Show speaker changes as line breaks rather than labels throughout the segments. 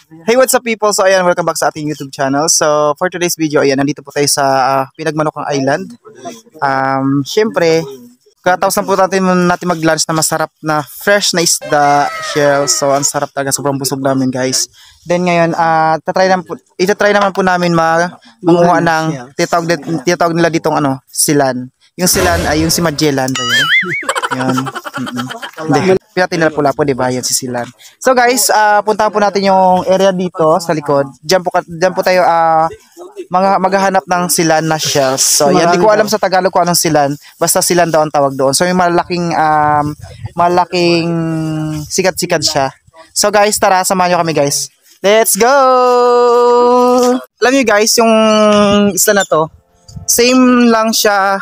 Hey, what's up people? So ayan, welcome back sa ating YouTube channel. So for today's video, ayan, nandito po tayo sa Pinagmanokang Island. Syempre, katapos na po natin mag-lunch na masarap na fresh na isda, shells. So ang sarap talaga, sobrang busog namin guys. Then ngayon, itatry naman po namin manguha ng tinatawag nila ditong silan. Yung silan ay yung si Magellan ba yun? Yan. Hindi. Pinatin na pula po, di ba? Yan si Silan. So guys, puntahan po natin yung area dito sa likod. Diyan po tayo maghahanap ng silan na shells. So yan, di ko alam sa Tagalog kung anong silan. Basta silan daw ang tawag doon. So yung malaking sikat-sikat siya. So guys, tara, samahan nyo kami guys. Let's go! Alam nyo guys, yung isla na to, same lang siya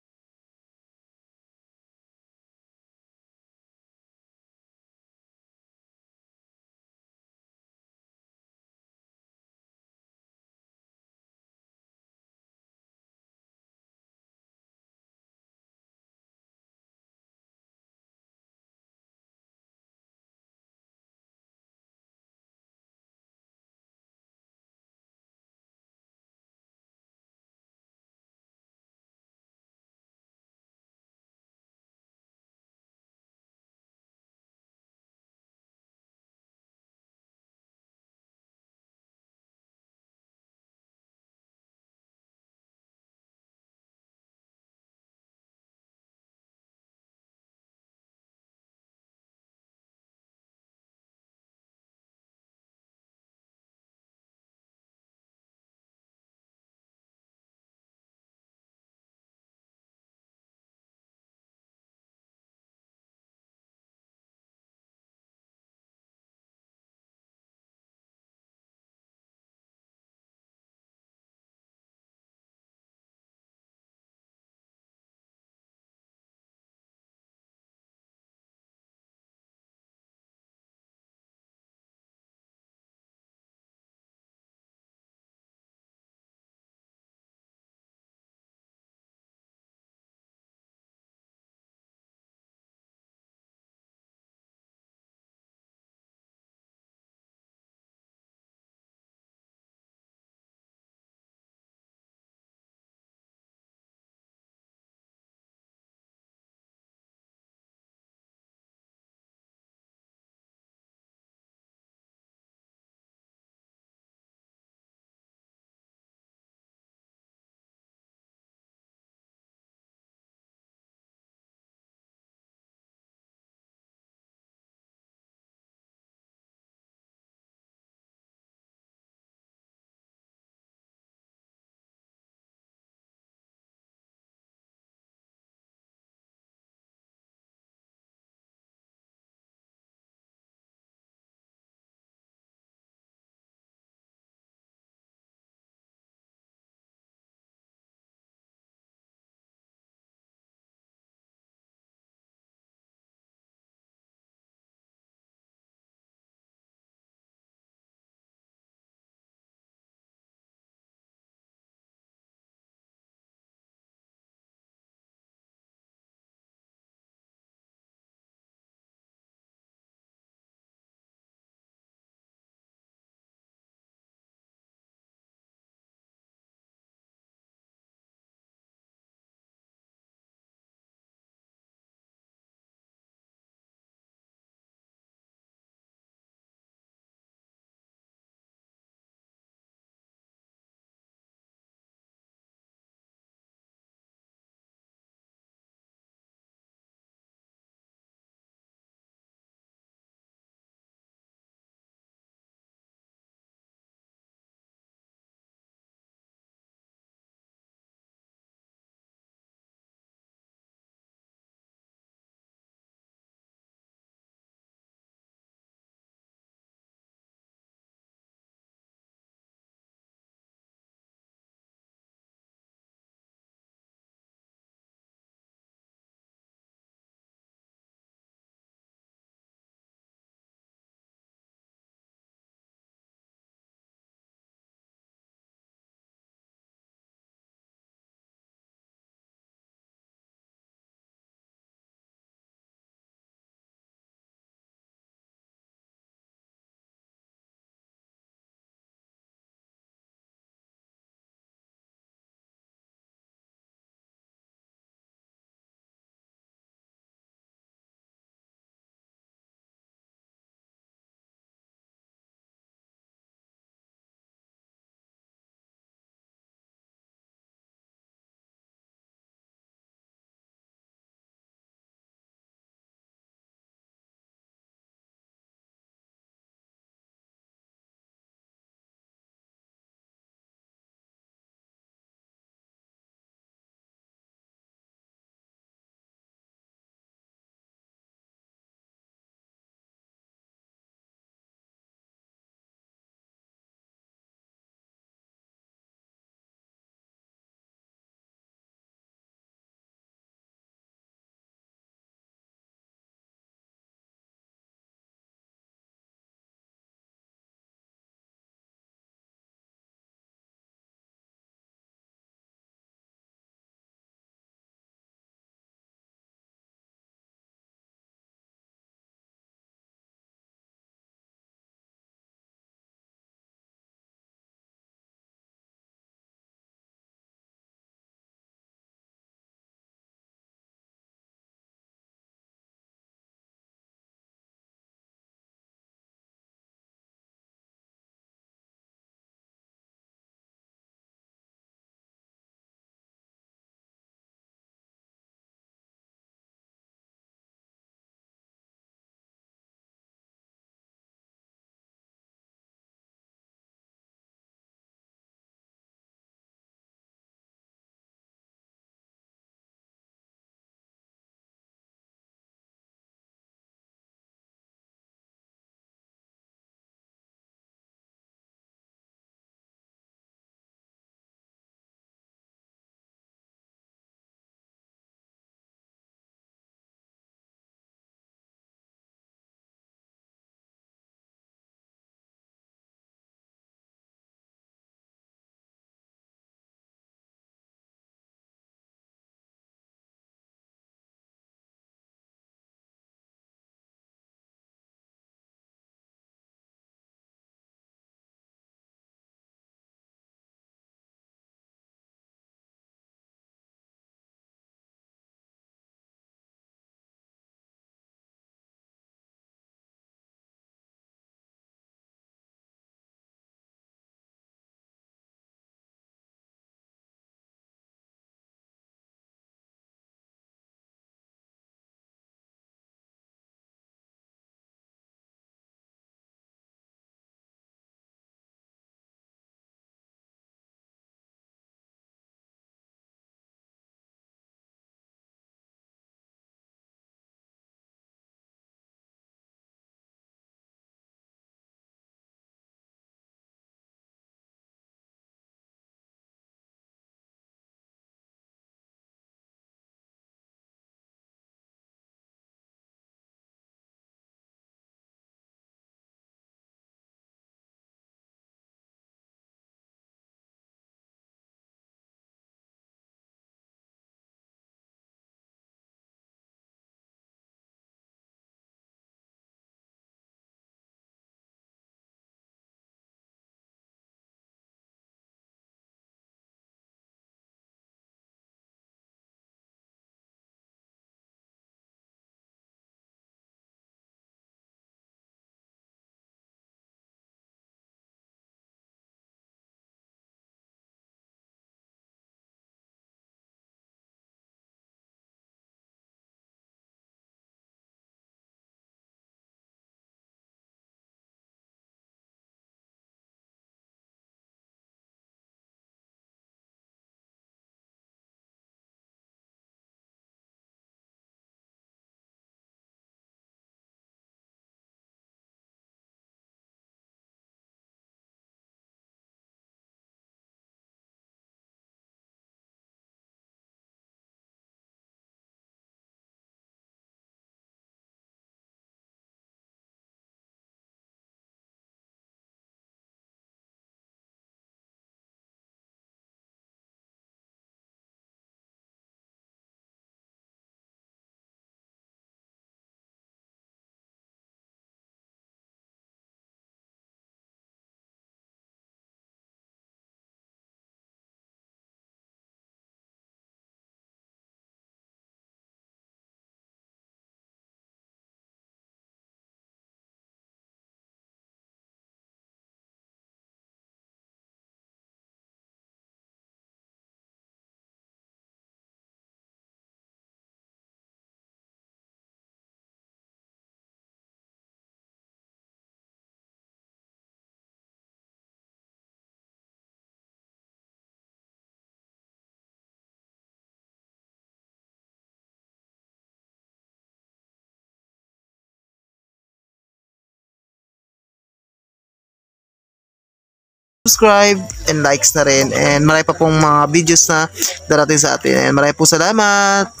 subscribe and likes na rin. And marami pa pong mga videos na darating sa atin. And marami po salamat.